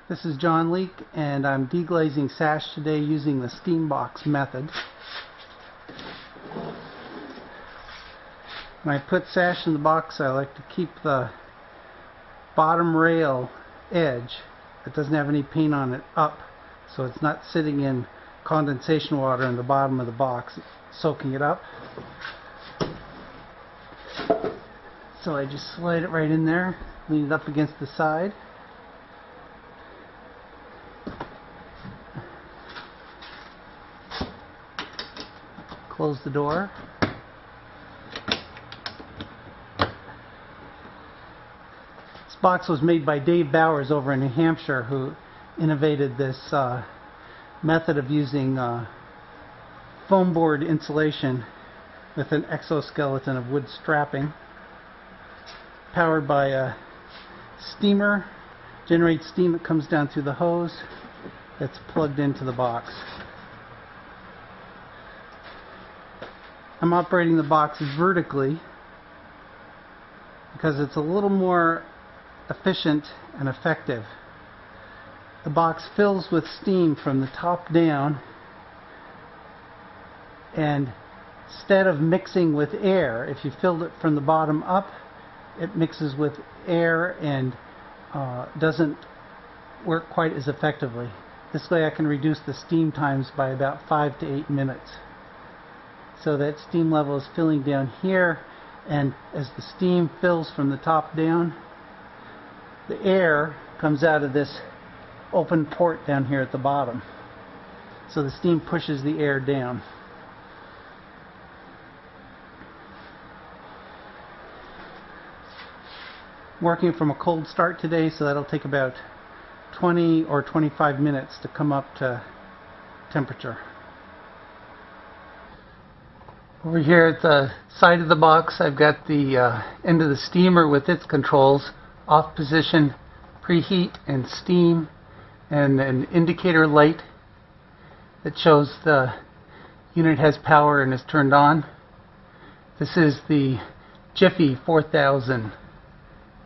This is John Leeke, and I'm deglazing sash today using the steam box method. When I put sash in the box, I like to keep the bottom rail edge that doesn't have any paint on it up, so it's not sitting in condensation water in the bottom of the box, soaking it up. So I just slide it right in there, lean it up against the side. Close the door. This box was made by Dave Bowers over in New Hampshire, who innovated this method of using foam board insulation with an exoskeleton of wood strapping, powered by a steamer. Generates steam that comes down through the hose that's plugged into the box. I'm operating the box vertically because it's a little more efficient and effective. The box fills with steam from the top down, and instead of mixing with air, if you filled it from the bottom up, it mixes with air and doesn't work quite as effectively. This way I can reduce the steam times by about 5 to 8 minutes. So that steam level is filling down here, and as the steam fills from the top down, the air comes out of this open port down here at the bottom. So the steam pushes the air down. Working from a cold start today, so that'll take about 20 or 25 minutes to come up to temperature. Over here at the side of the box, I've got the end of the steamer with its controls: off position, preheat and steam, and an indicator light that shows the unit has power and is turned on. This is the Jiffy 4000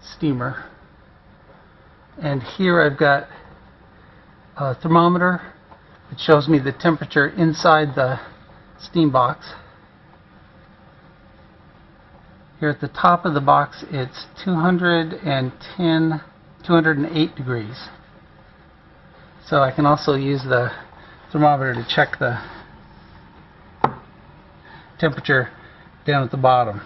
steamer, and here I've got a thermometer that shows me the temperature inside the steam box. Here at the top of the box, it's 208 degrees. So I can also use the thermometer to check the temperature down at the bottom.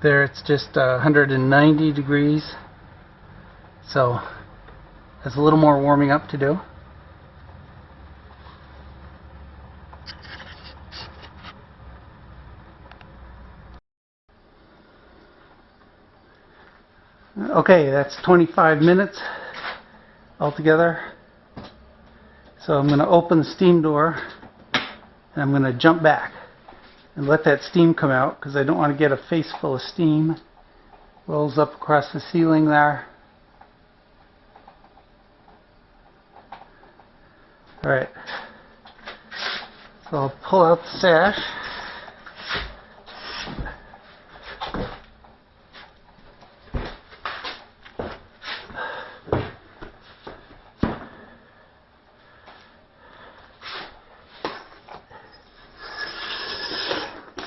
There it's just 190 degrees, so there's a little more warming up to do. Okay, that's 25 minutes altogether. So I'm going to open the steam door, and I'm going to jump back and let that steam come out, because I don't want to get a face full of steam. Rolls up across the ceiling there. Alright, so I'll pull out the sash.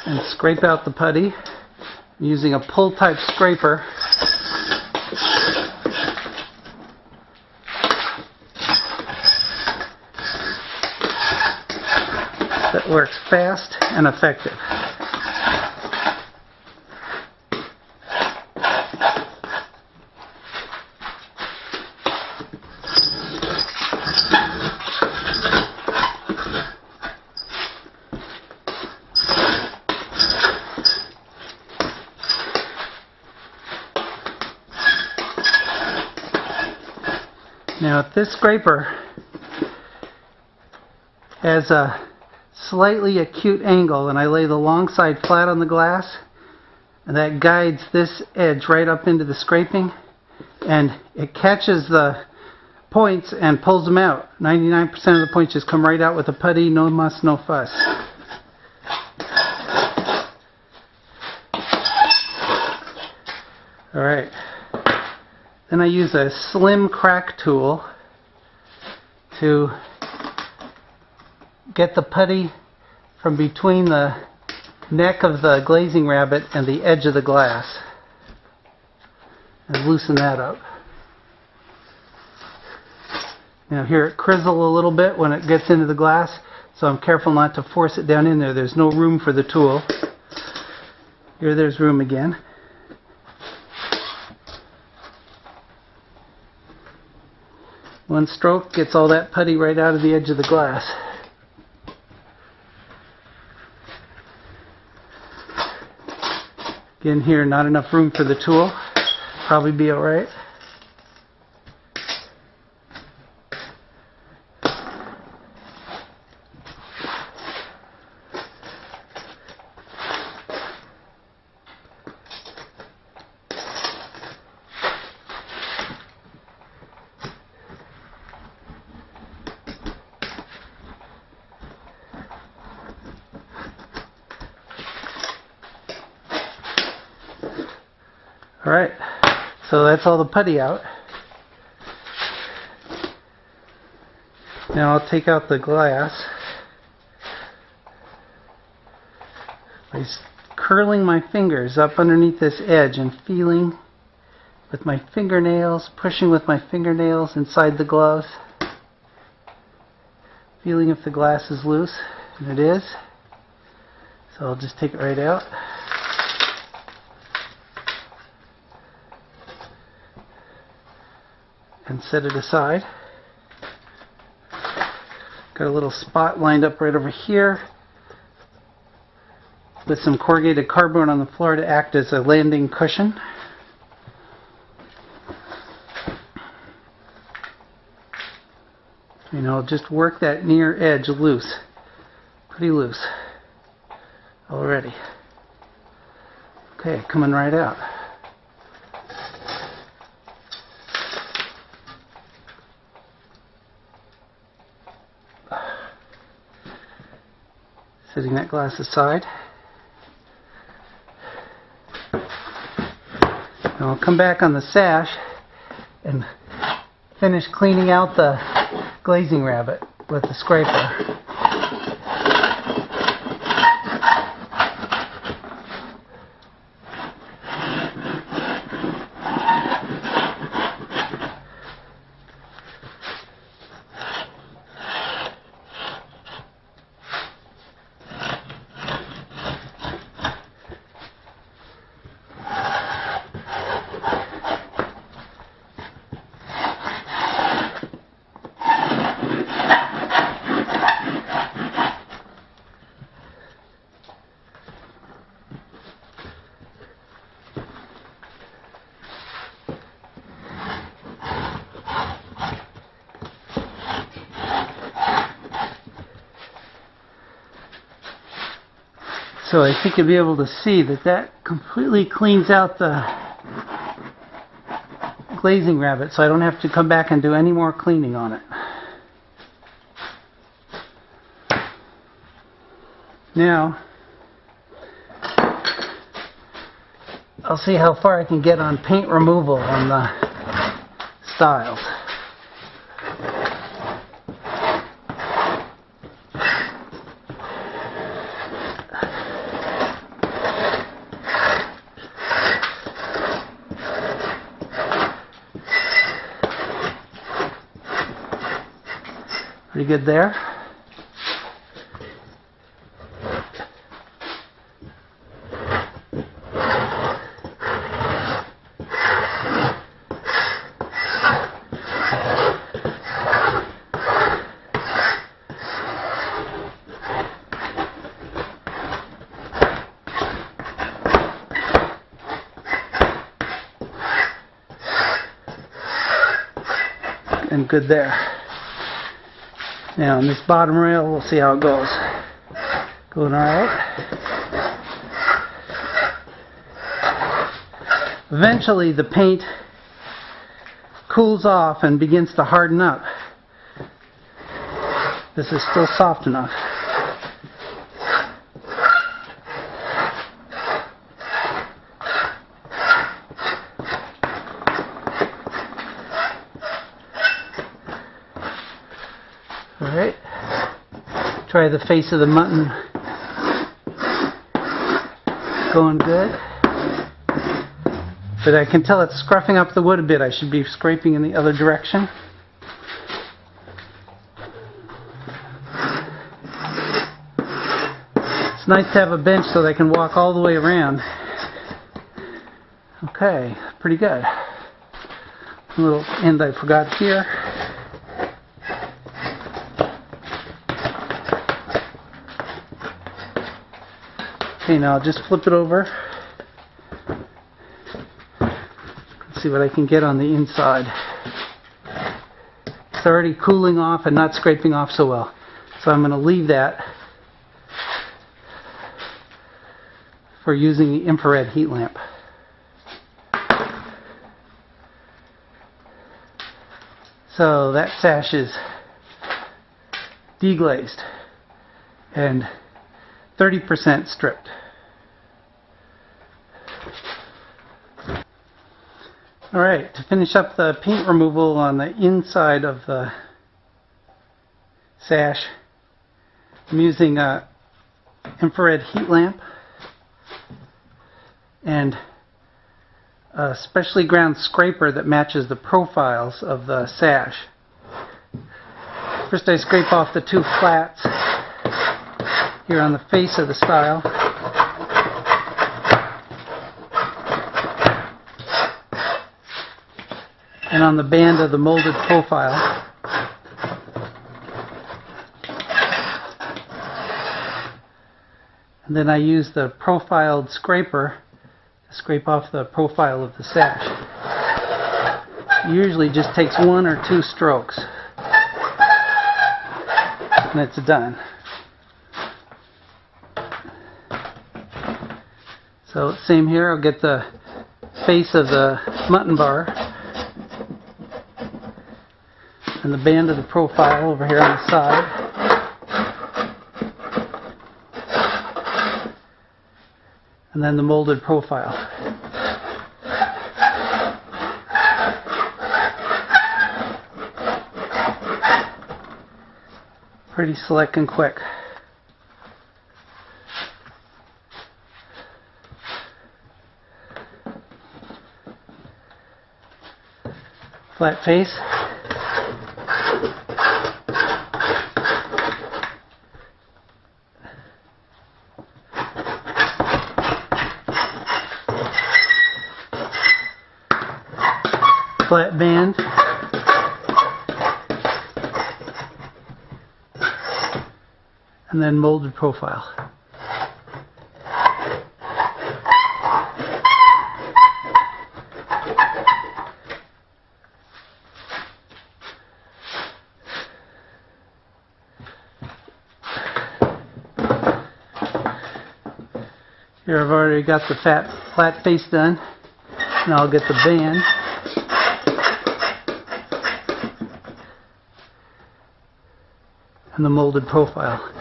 And scrape out the putty. I'm using a pull type scraper. That works fast and effective. Now, if this scraper has a slightly acute angle, and I lay the long side flat on the glass, and that guides this edge right up into the scraping, and it catches the points and pulls them out. 99% of the points just come right out with a putty, no muss, no fuss. Alright. Then I use a slim crack tool to get the putty from between the neck of the glazing rabbit and the edge of the glass and loosen that up. Now here it crizzles a little bit when it gets into the glass, so I'm careful not to force it down in there. There's no room for the tool. Here there's room again. One stroke gets all that putty right out of the edge of the glass. Again, here not enough room for the tool. Probably be alright. Alright, so that's all the putty out. Now I'll take out the glass by curling my fingers up underneath this edge and feeling with my fingernails, pushing with my fingernails inside the gloves, feeling if the glass is loose, and it is. So I'll just take it right out. And set it aside. Got a little spot lined up right over here with some corrugated cardboard on the floor to act as a landing cushion. And I'll just work that near edge loose, pretty loose already. Okay, coming right out. Setting that glass aside. Now I'll come back on the sash and finish cleaning out the glazing rabbit with the scraper. So I think you'll be able to see that that completely cleans out the glazing rabbit, so I don't have to come back and do any more cleaning on it. Now, I'll see how far I can get on paint removal on the stiles. Pretty good there. And good there. Now on this bottom rail, we'll see how it goes. Going alright. Eventually the paint cools off and begins to harden up. This is still soft enough. Alright, try the face of the mutton. Going good. But I can tell it's scruffing up the wood a bit. I should be scraping in the other direction. It's nice to have a bench so they can walk all the way around. Okay, pretty good. A little end I forgot here. Okay, now I'll just flip it over. Let's see what I can get on the inside. It's already cooling off and not scraping off so well. So I'm going to leave that for using the infrared heat lamp. So that sash is deglazed and 30% stripped. Alright, to finish up the paint removal on the inside of the sash, I'm using a infrared heat lamp and a specially ground scraper that matches the profiles of the sash. First I scrape off the two flats here on the face of the stile. And on the band of the molded profile. And then I use the profiled scraper to scrape off the profile of the sash. It usually just takes 1 or 2 strokes. And it's done. So same here, I'll get the face of the mutton bar and the band of the profile over here on the side. And then the molded profile. Pretty slick and quick. Flat face. Flat band. And then molded profile. Here I've already got the flat face done. Now I'll get the band. And the molded profile.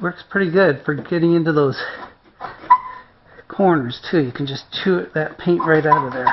Works pretty good for getting into those corners too. You can just chew that paint right out of there.